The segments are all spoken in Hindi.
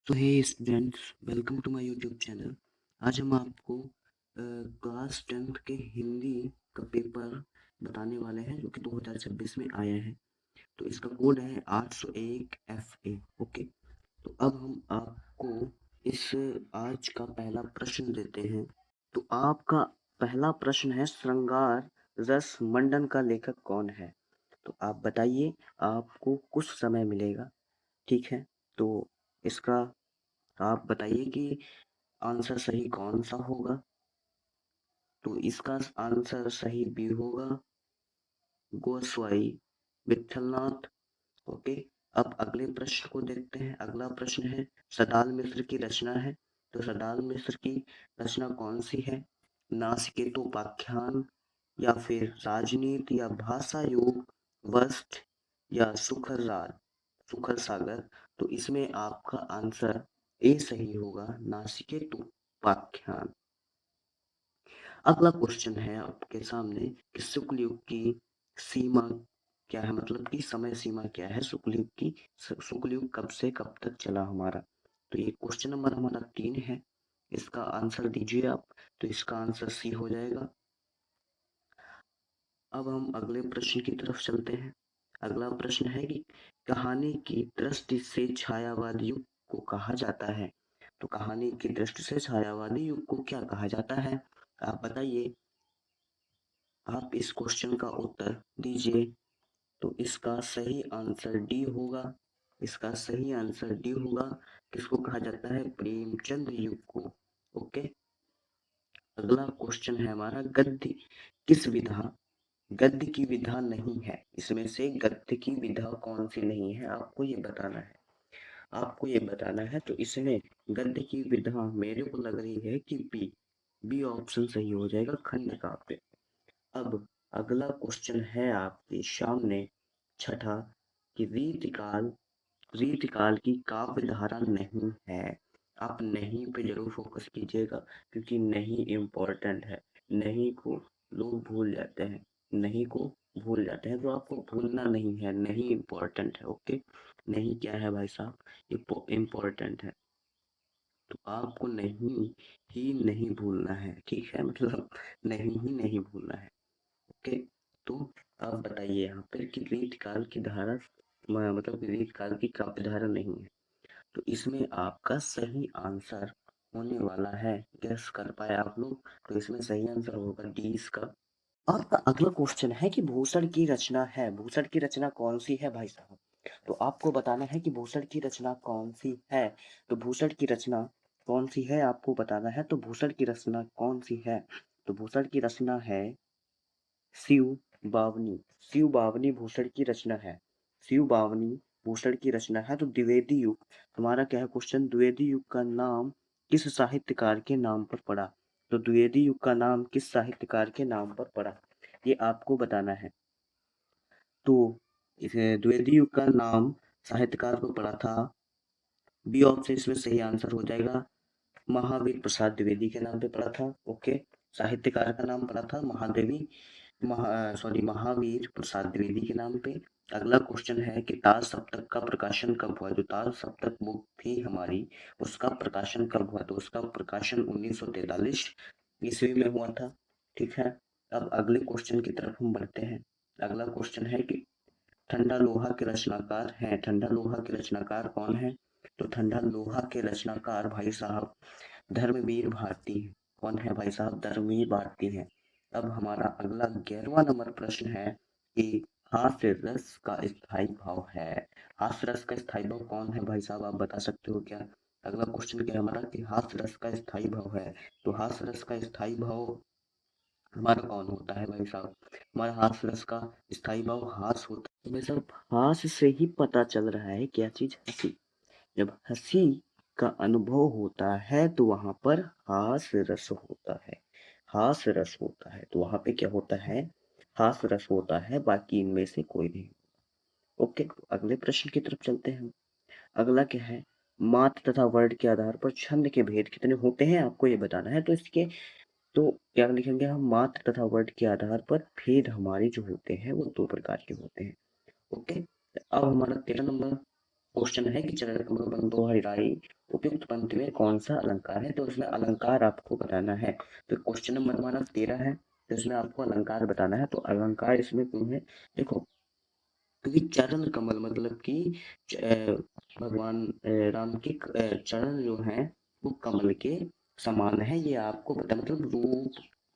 So hey students, welcome to my YouTube channel. आज हम आपको क्लास 10th के हिंदी का पेपर बताने वाले हैं जो कि 2026 में आया है। तो इसका कोड है 801 FA। ओके, तो अब हम आपको इस आज का पहला प्रश्न देते हैं। तो आपका पहला प्रश्न है, श्रृंगार रस मंडन का लेखक कौन है? तो आप बताइए, आपको कुछ समय मिलेगा। ठीक है, तो इसका आप बताइए कि आंसर सही कौन सा होगा। तो इसका आंसर सही बी होगा, गोस्वाई विठलनाथ। ओके, अब अगले प्रश्न को देखते हैं। अगला प्रश्न है, सदाल मिश्र की रचना है। तो सदाल मिश्र की रचना कौन सी है? नासिकेतोपाख्यान, या फिर राजनीति, या भाषा योग, वस्त, या सुखर सागर। तो इसमें आपका आंसर ए सही होगा, नासिकेतोपाख्यान। अगला क्वेश्चन है आपके सामने कि शुक्ल युग की सीमा क्या है, मतलब कि समय सीमा क्या है शुक्ल युग की। शुक्ल युग कब से कब तक चला हमारा? तो ये क्वेश्चन नंबर हमारा 3 है। इसका आंसर दीजिए आप। तो इसका आंसर सी हो जाएगा। अब हम अगले प्रश्न की तरफ चलते हैं। अगला प्रश्न है कि कहानी की दृष्टि से छायावादी युग को कहा जाता है। तो कहानी की दृष्टि से छायावादी युग को क्या कहा जाता है? आप बताइए। आप इस क्वेश्चन का उत्तर दीजिए। तो इसका सही आंसर डी होगा। इसका सही आंसर डी होगा। किसको कहा जाता है? प्रेमचंद युग को। ओके, अगला क्वेश्चन है हमारा, गद्य किस विधा गद्य की विधा नहीं है। इसमें से गद्य की विधा कौन सी नहीं है, आपको ये बताना है। आपको ये बताना है। तो इसमें गद्य की विधा मेरे को लग रही है कि बी। बी ऑप्शन सही हो जाएगा, खंड काव्य। अब अगला क्वेश्चन है आपके सामने, छठा, कि रीतिकाल की काव्य धारा नहीं है। आप नहीं पे जरूर फोकस कीजिएगा, क्योंकि नहीं इम्पोर्टेंट है। नहीं को लोग भूल जाते हैं। नहीं को भूल जाते हैं, तो आपको भूलना नहीं है। नहीं इम्पोर्टेंट है। ओके, नहीं क्या है भाई साहब? ये इम्पोर्टेंट है। तो आपको नहीं ही नहीं भूलना है। ठीक है, मतलब नहीं ही नहीं भूलना है। ओके, तो आप बताइए यहाँ पे कि रीतकाल की धारा मतलब रीतकाल की काव्य धारा नहीं है। तो इसमें आपका सही आंसर होने वाला है, गेस कर पाए आप लोग? तो इसमें सही आंसर होगा डी इसका। आपका अगला क्वेश्चन है कि भूषण की रचना है। भूषण की रचना कौन सी है भाई साहब? तो आपको बताना है कि भूषण की रचना कौन सी है। तो भूषण की रचना कौन सी है आपको बताना है। तो भूषण की रचना कौन सी है? तो भूषण की रचना है शिव बावनी। शिव बावनी भूषण की रचना है। शिव बावनी भूषण की रचना है। तो द्विवेदी युग, तुम्हारा क्या है क्वेश्चन? द्विवेदी युग का नाम किस साहित्यकार के नाम पर पड़ा? तो द्विवेदी युग का नाम किस साहित्यकार के नाम पर पड़ा, ये आपको बताना है। तो इस द्विवेदी युग का नाम साहित्यकार को पड़ा था, बी ऑप्शन इसमें सही आंसर हो जाएगा, महावीर प्रसाद द्विवेदी के नाम पे पड़ा था। ओके, साहित्यकार का नाम पड़ा था महावीर प्रसाद द्विवेदी के नाम पे। अगला क्वेश्चन है कि ताल सप्तक का प्रकाशन कब हुआ? जो ताल सप्तक बुक थी हमारी, उसका प्रकाशन कब हुआ? तो उसका प्रकाशन 1943 ईस्वी में हुआ था। ठीक है, अब अगले क्वेश्चन की तरफ हम बढ़ते हैं। अगला क्वेश्चन है कि ठंडा लोहा के रचनाकार हैं। ठंडा लोहा के रचनाकार कौन है? तो ठंडा लोहा के रचनाकार भाई साहब धर्मवीर भारती हैं। कौन है भाई साहब? धर्मवीर भारती हैं। अब हमारा अगला 11वां नंबर प्रश्न है कि हास्य रस का स्थायी भाव है। हास्य रस का स्थायी भाव कौन है भाई साहब, आप बता सकते हो क्या? अगला क्वेश्चन क्या है हमारा कि हास्य रस का स्थायी भाव है। तो हास्य रस का स्थायी भाव हमारा कौन होता है भाई साहब? हमारा हास्य रस का स्थायी भाव हास होता है। तो भाई साहब, हास से ही पता चल रहा है क्या चीज? हंसी। जब हंसी का अनुभव होता है तो वहां पर हास्य रस होता है। हास्य रस होता है तो वहां पे क्या होता है? हास्य रस होता है, बाकी इनमें से कोई नहीं। ओके, तो अगले प्रश्न की तरफ चलते हैं। अगला क्या है? मात्र तथा वर्ण के आधार पर छंद के भेद कितने होते हैं, आपको ये बताना है। तो इसके तो क्या लिखेंगे हम? मात्र तथा वर्ण के आधार पर भेद हमारे जो होते हैं वो 2 प्रकार के होते हैं। ओके, अब हमारा 13 नंबर क्वेश्चन है कि चरण कमल बंधो हरिराई उपयुक्त पंक्ति में कौन सा अलंकार है, तो इसमें अलंकार आपको बताना है। तो क्वेश्चन नंबर हमारा 13 है, तो इसमें आपको अलंकार बताना है। तो अलंकार इसमें क्यों है, देखो क्योंकि चरण कमल मतलब कि भगवान राम के चरण जो हैं वो कमल के समान है, ये आपको पता मतलब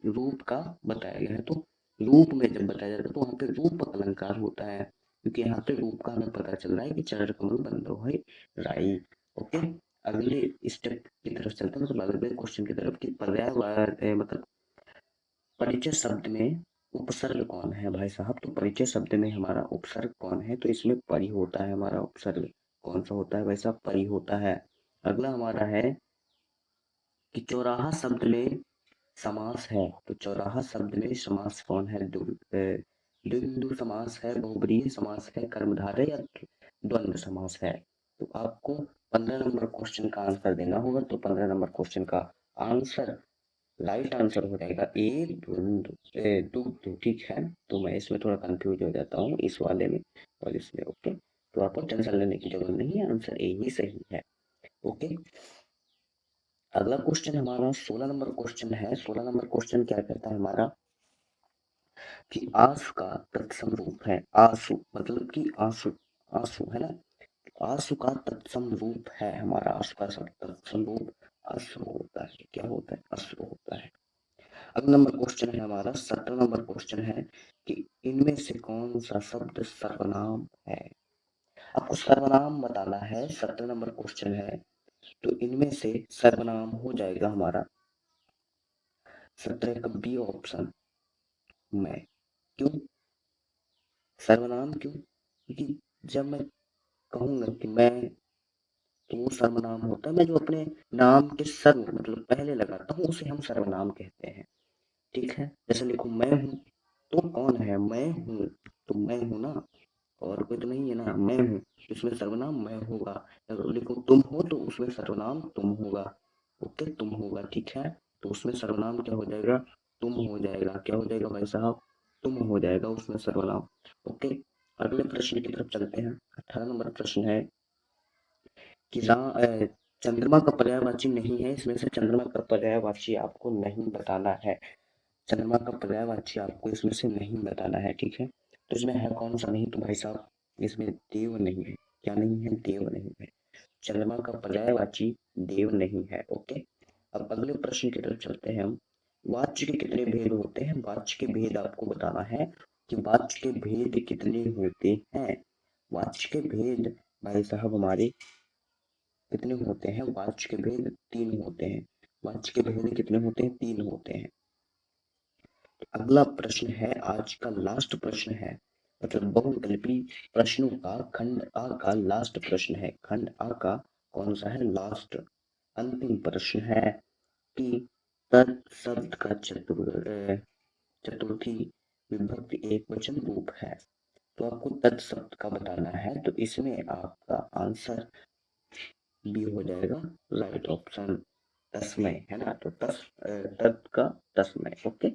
रूप का बताया गया है। तो रूप में जब बताया जाता है तो वहाँ पे रूपक अलंकार होता है, क्योंकि यहाँ पे रूप का हमें पता चल रहा है कि चरण कमल बंधो है राई। ओके, अगले स्टेप की तरफ चलते हैं, मतलब अगले क्वेश्चन की तरफ कि पर्यायवाची मतलब परिचय शब्द में उपसर्ग कौन है भाई साहब, तो परिचय शब्द में हमारा उपसर्ग कौन है, तो इसमें परि होता है हमारा उपसर्ग। कौन सा होता है भाई साहब, परि होता है। अगला हमारा है कि चौराहा शब्द में समास है, तो चौराहा शब्द में समास कौन है, द्वंद्व समास है, बहुब्रीहि समास है, कर्मधारय या द्वंद्व समास है। तो आपको 15 नंबर क्वेश्चन का आंसर देना होगा। तो 15 नंबर क्वेश्चन का आंसर राइट आंसर हो जाएगा ए दुग्ध, ठीक है। तो मैं इसमें थोड़ा कंफ्यूज हो जाता हूँ इस वाले में और इसमें। ओके, तो आपको टेंशन लेने की जरूरत नहीं है, आंसर ए ही सही है। ओके, अगला क्वेश्चन हमारा 16 नंबर क्वेश्चन है। 16 नंबर क्वेश्चन क्या कहता है हमारा कि आंसू का तत्सम रूप है, आंसू मतलब कि आंसू, आंसू है ना, आंसू का तत्सम रूप है हमारा, आंसू का तत्सम रूप अश्रु होता है। क्या होता है, अश्रु होता है। अगला नंबर क्वेश्चन है हमारा 17 नंबर क्वेश्चन है कि इनमें से कौन सा शब्द सर्वनाम है, आपको सर्वनाम बताना है। 17 नंबर क्वेश्चन है, तो इनमें से सर्वनाम हो जाएगा हमारा 17 का बी ऑप्शन मैं। क्यों सर्वनाम, क्यों, क्योंकि जब मैं कहूंगा कि मैं, तो वो सर्वनाम होता है। मैं जो अपने नाम के सर्व मतलब पहले लगाता हूँ उसे हम सर्वनाम कहते हैं, ठीक है। जैसे लिखो मैं हूँ, तो कौन है, मैं हूँ, तो मैं हूँ ना, और कोई तो नहीं है ना, मैं हूँ, इसमें सर्वनाम मैं होगा। अगर लिखो तुम हो, तो उसमें सर्वनाम तुम होगा। ओके, तुम होगा, ठीक है। तो उसमें सर्वनाम क्या हो जाएगा, तुम हो जाएगा। क्या हो जाएगा भाई साहब, तुम हो जाएगा उसमें सर्वनाम। ओके, अगले प्रश्न की तरफ चलते हैं। 18 नंबर प्रश्न है कि चंद्रमा का पर्यायवाची नहीं है, इसमें से चंद्रमा का पर्यायवाची आपको नहीं बताना है। चंद्रमा का पर्यायवाची आपको इसमें से नहीं बताना है, ठीक है। तो इसमें है कौन सा नहीं, तो भाई साहब इसमें देव नहीं है। क्या नहीं है, देव नहीं है। चंद्रमा का पर्यायवाची देव नहीं है। ओके, अब अगले प्रश्न की तरफ चलते हैं हम। वाच्य के कितने भेद होते हैं, वाच्य के भेद आपको बताना है कि वाच्य के भेद कितने होते हैं। वाच्य के भेद भाई साहब हमारे कितने होते हैं, वाच्य के भेद 3 होते हैं। वाच्य के भेद कितने होते हैं, 3 होते हैं। अगला प्रश्न है, आज का लास्ट प्रश्न है, मतलब बहुविकल्पी प्रश्नों का खंड आ का लास्ट प्रश्न है। खंड आ का कौन सा है, लास्ट अंतिम प्रश्न है कि तत्शब्द का चतुर्थी विभक्ति एक वचन रूप है। तो आपको तत्शब्द का बताना है, तो इसमें आपका आंसर बी हो जाएगा राइट ऑप्शन, तस्मय है ना। तो तत् का तस्मय। ओके,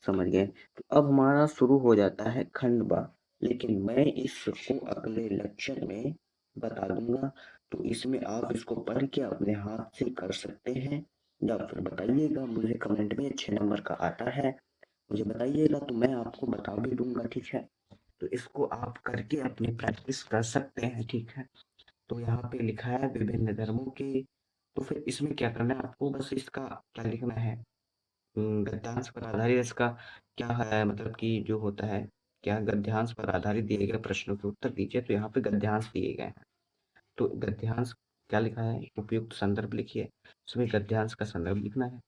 समझ गए। तो अब हमारा शुरू हो जाता है खंड बा, लेकिन मैं इसको अगले लेक्चर में बता दूंगा। तो इसमें आप इसको पढ़ के अपने हाथ से कर सकते हैं, या फिर बताइएगा मुझे कमेंट में 6 नंबर का आता है, मुझे बताइएगा तो मैं आपको बता भी दूंगा, ठीक है। तो इसको आप करके अपनी प्रैक्टिस कर सकते हैं, ठीक है। तो यहाँ पे लिखा है विभिन्न धर्मों के, तो फिर इसमें क्या करना है आपको, बस इसका क्या लिखना है, गद्यांश पर आधारित इसका क्या है, मतलब कि जो होता है क्या, गद्यांश पर आधारित दिए गए प्रश्नों के उत्तर दीजिए। तो यहाँ पे गद्यांश दिए गए हैं, तो गद्यांश क्या लिखा है, उपयुक्त संदर्भ लिखिए, इसमें गद्यांश का संदर्भ लिखना है।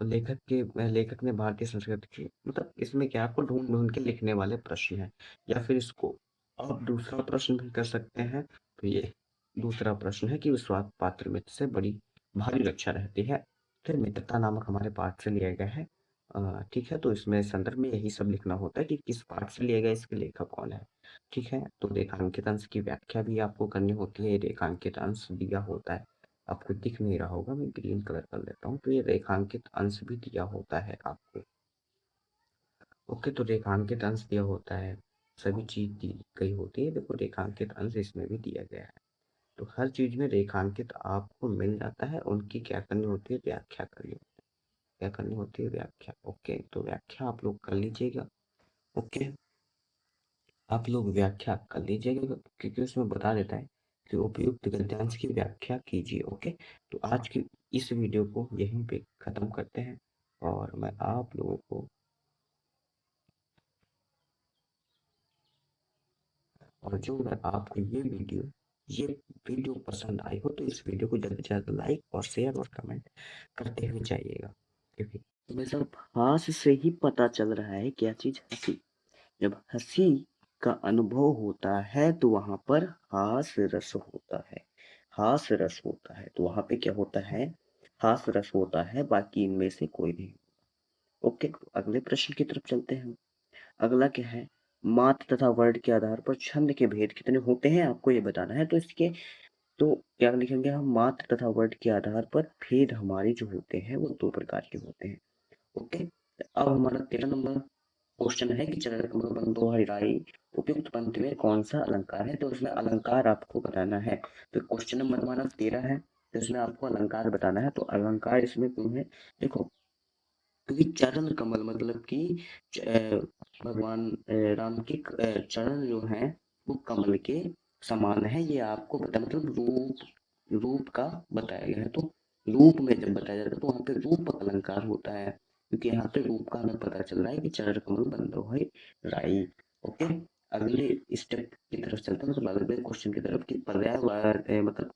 तो लेखक ने भारतीय संस्कृति की, मतलब इसमें क्या आपको ढूंढ ढूंढ के लिखने वाले प्रश्न हैं। या फिर इसको आप दूसरा प्रश्न भी कर सकते हैं। तो ये दूसरा प्रश्न है कि विश्वास पात्र मित्र से बड़ी भारी रक्षा रहती है। फिर मित्रता नामक हमारे पाठ से लिया गया है, ठीक है। तो इसमें संदर्भ में यही सब लिखना होता है कि किस पाठ से लिया गया, इसके लेखक कौन है, ठीक है। तो रेखांकित अंश की व्याख्या भी आपको करनी होती है। रेखांकित अंश दिया होता है, आपको दिख नहीं रहा होगा, मैं ग्रीन कलर कर लेता हूँ। तो ये रेखांकित अंश भी दिया होता है आपको। ओके, तो रेखांकित अंश दिया होता है, सभी चीज दी गई होती है। देखो रेखांकित अंश इसमें भी दिया गया है। तो हर चीज़ में रेखांकित आपको मिल जाता है, उनकी क्या करनी होती है, व्याख्या करनी होती है। क्या करनी होती है, व्याख्या। ओके, तो व्याख्या आप लोग कर लीजिएगा। ओके, आप लोग व्याख्या कर लीजिएगा क्योंकि उसमें बता देता है कि उपयुक्त गद्यांश की व्याख्या कीजिए। ओके, तो आज की इस वीडियो को यहीं पे ख़त्म करते हैं और मैं आप लोगों को और जो अगर आपको ये वीडियो पसंद आई हो तो इस वीडियो को जल्द से जल्द लाइक और शेयर और कमेंट करते हुए जाइएगा। क्योंकि तुम्हें सब हास से ही पता चल रहा है क्या चीज़, हंसी। जब हंसी का अनुभव होता है तो वहां पर हास रस होता है। हास रस होता है तो वहां पे क्या होता है, हास रस होता है, बाकी इनमें से कोई नहीं। ओके, तो अगले प्रश्न की तरफ चलते हैं। अगला क्या है, मात्र तथा वर्ण के आधार पर छंद के भेद कितने होते हैं आपको ये बताना है। तो इसके तो क्या लिखेंगे हम, मात्र तथा वर्ण के आधार पर भेद हमारे जो होते हैं वो दो प्रकार के होते हैं। ओके, अब हमारा 13 नंबर क्वेश्चन है कि चरण कमल बंधो हरिराई उपयुक्त पंक्ति में कौन सा अलंकार है। तो उसमें अलंकार आपको बताना है। तो क्वेश्चन नंबर हमारा 13 है, तो इसमें आपको अलंकार बताना है। तो अलंकार इसमें क्यों है, देखो, क्योंकि चरण कमल मतलब कि भगवान राम के चरण जो हैं वो कमल के समान है, ये आपको पता, मतलब रूप रूप का बताया गया है। तो रूप में जब बताया जाता है तो वहाँ पे रूपक अलंकार होता है, क्योंकि यहाँ पे रूप का हमें पता चल रहा है कि चरण कमल बंधो है राई। ओके, अगले स्टेप की तरफ चलते हैं, मतलब अगले क्वेश्चन की तरफ कि पर्यायवाची मतलब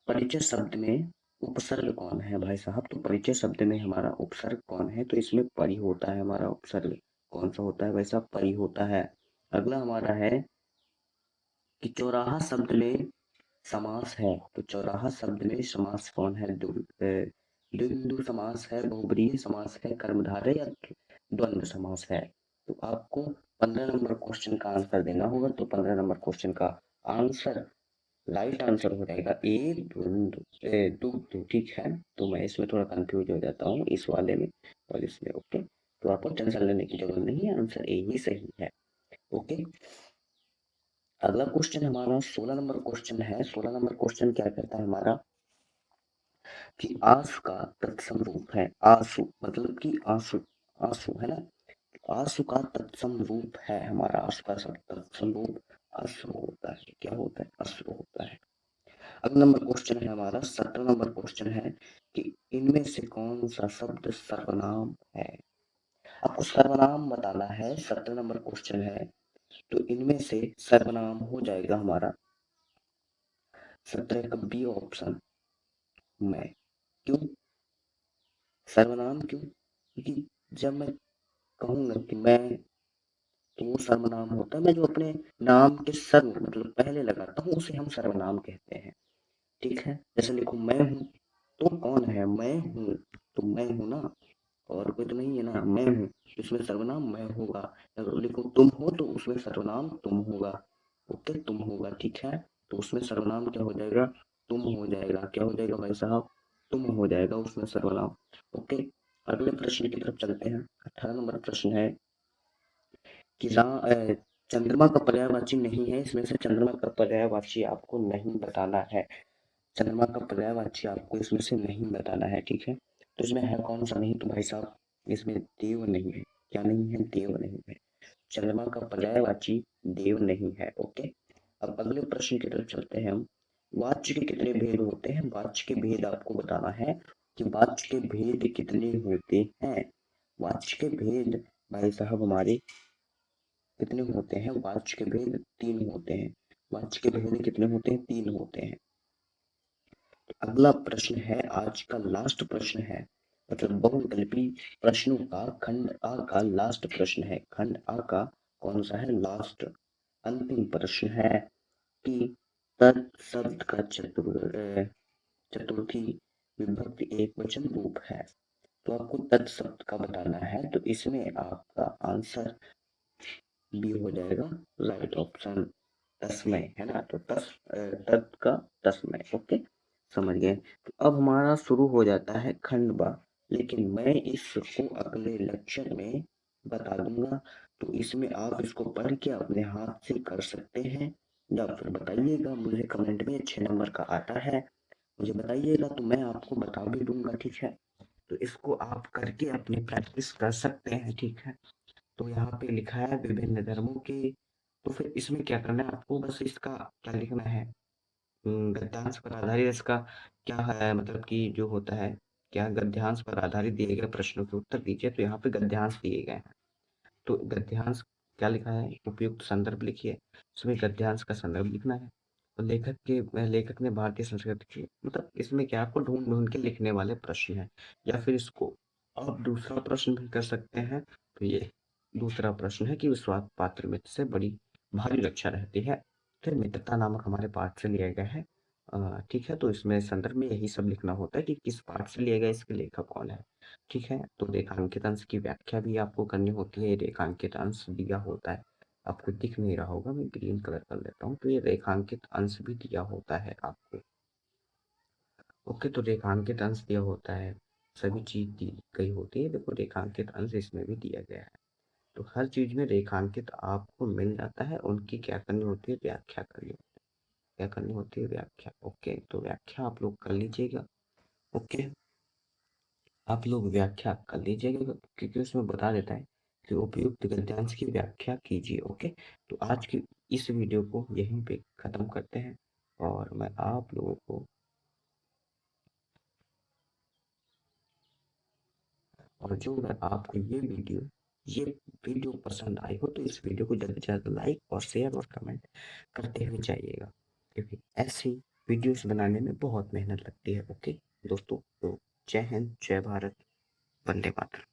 परिचय शब्द में उपसर्ग कौन है भाई साहब। तो परिचय शब्द में हमारा उपसर्ग कौन है, तो इसमें परि होता है हमारा उपसर्ग। कौन सा होता है भाई साहब, परि होता है। अगला हमारा है कि चौराहा शब्द में समास है। तो चौराहा शब्द में समास कौन है, द्वंद्व समास है, बहुब्रीहि समास है, कर्मधारय या द्वंद्व समास है। तो आपको 15 नंबर क्वेश्चन का आंसर देना होगा। तो 15 नंबर क्वेश्चन का आंसर, राइट आंसर हो जाएगा ए दुग्ध। ठीक है, तो मैं इसमें थोड़ा कंफ्यूज हो जाता हूँ इस वाले में और इसमें। ओके, तो आपको टेंशन लेने की जरूरत नहीं है, आंसर ए ही सही है। ओके, अगला क्वेश्चन हमारा 16 नंबर क्वेश्चन है। 16 नंबर क्वेश्चन क्या कहता है हमारा कि आस का तत्सम रूप है। आंसू मतलब कि आंसू, आंसू है ना, आंसू का तत्सम रूप है हमारा, आंसू का तत्सम रूप अश्रु होता है। क्या होता है, अश्रु होता है। अगला नंबर क्वेश्चन है हमारा 17 नंबर क्वेश्चन है कि इनमें से कौन सा शब्द सर्वनाम है। आपको सर्वनाम बताना है, 17 नंबर क्वेश्चन है। तो इनमें से सर्वनाम हो जाएगा हमारा 17 का बी ऑप्शन में। क्यों सर्वनाम, क्यों, क्योंकि जब मैं कहूंगा कि मैं, तो वो सर्वनाम होता है। मैं जो अपने नाम के सर्व मतलब पहले लगाता हूँ उसे हम सर्वनाम कहते हैं। ठीक है, जैसे लिखो मैं हूँ, तो कौन है, मैं हूँ, तो मैं हूँ ना, और कोई तो नहीं है ना, मैं हूँ, तो इसमें सर्वनाम मैं होगा। अगर लिखो तुम हो तो उसमें सर्वनाम तुम होगा। ओके, तुम होगा। ठीक है, तो उसमें सर्वनाम क्या हो जाएगा, तुम हो जाएगा। क्या हो जाएगा भाई साहब, तुम हो जाएगा उसमें सर्वनाम। ओके, अगले प्रश्न की तरफ चलते हैं। 18 नंबर प्रश्न है कि चंद्रमा का पर्यायवाची नहीं है। इसमें से चंद्रमा का पर्यायवाची आपको नहीं बताना है। चंद्रमा का पर्यायवाची आपको इसमें से नहीं बताना है। ठीक है, तो इसमें है कौन सा नहीं, तो भाई साहब इसमें देव नहीं है। क्या नहीं है, देव नहीं है। चंद्रमा का पर्यायवाची देव नहीं है। ओके, अब अगले प्रश्न की तरफ चलते हैं हम। वाच्य के कितने भेद होते हैं, वाच्य के भेद आपको बताना है कि वाच्य के भेद कितने होते हैं। वाच्य के भेद भाई साहब हमारे कितने होते हैं, वाच्य के भेद 3 होते हैं। वाच्य के भेद कितने होते हैं, 3 होते हैं। अगला प्रश्न है, आज का लास्ट प्रश्न है, मतलब बहुविकल्पी प्रश्नों का खंड आ का लास्ट प्रश्न है। खंड आ का कौन सा है, लास्ट अंतिम प्रश्न है कि तत्शब्द का चतुर्थी विभक्ति एक वचन रूप है। तो आपको तत्शब्द का बताना है। तो इसमें आपका आंसर बी हो जाएगा, राइट ऑप्शन तस्मय है ना। तो तत् का तस्मय। ओके, समझ गए। तो अब हमारा शुरू हो जाता है खंड बा, लेकिन मैं इसको अगले लेक्चर में बता दूंगा। तो इसमें आप इसको पढ़ के अपने हाथ से कर सकते हैं। या फिर बताइएगा मुझे कमेंट में 6 नंबर का आता है, मुझे बताइएगा तो मैं आपको बता भी दूँगा, ठीक है? तो इसको आप करके अपनी प्रैक्टिस कर सकते हैं, ठीक है? तो यहाँ पे लिखा है विभिन्न धर्मों के, तो फिर इसमें क्या करना है आपको, बस इसका क्या लिखना है, गद्यांश पर आधारित इसका क्या है, मतलब कि जो होता है, क्या गद्यांश पर आधारित दिए गए प्रश्नों के उत्तर दीजिए, तो यहाँ पे गद्यांश दिए गए हैं। तो गद्यांश क्या लिखा है, उपयुक्त संदर्भ लिखिए, उसमें गद्यांश का संदर्भ लिखना है। और लेखक ने भारतीय संस्कृति की, मतलब इसमें क्या आपको ढूंढ ढूंढ के लिखने वाले प्रश्न हैं। या फिर इसको आप दूसरा प्रश्न भी कर सकते हैं। तो ये दूसरा प्रश्न है कि विश्वास पात्र मित्र से बड़ी भारी रक्षा रहती है। फिर मित्रता नामक हमारे पाठ से लिया गया है। ठीक है, तो इसमें संदर्भ में यही सब लिखना होता है कि किस पाठ से लिया गया, इसके लेखक कौन है। ठीक है, तो रेखांकित अंश की व्याख्या भी आपको करनी होती है। रेखांकित अंश दिया होता है, आपको दिख नहीं रहा होगा, मैं ग्रीन कलर कर लेता हूँ, तो ये रेखांकित अंश भी दिया होता है आपको। ओके, तो रेखांकित अंश दिया होता है, सभी चीज दी गई होती है। देखो रेखांकित अंश इसमें भी दिया गया है, तो हर चीज में रेखांकित आपको मिल जाता है। उनकी क्या करनी होती है, व्याख्या करनी होती है। क्या करनी होती है, व्याख्या। ओके, तो व्याख्या आप लोग कर लीजिएगा। ओके, आप लोग व्याख्या कर लीजिएगा, क्योंकि उसमें बता देता है कि उपयुक्त गद्यांश की व्याख्या कीजिए। ओके, तो आज की इस वीडियो को यहीं पे ख़त्म करते हैं, और मैं आप लोगों को, और जो अगर आपको ये वीडियो पसंद आई हो तो इस वीडियो को ज़्यादा से ज़्यादा लाइक और शेयर और कमेंट करते हुए जाइएगा, क्योंकि ऐसी वीडियोस बनाने में बहुत मेहनत लगती है। ओके दोस्तों, तो जय हिंद, जय भारत, वंदे मातरम।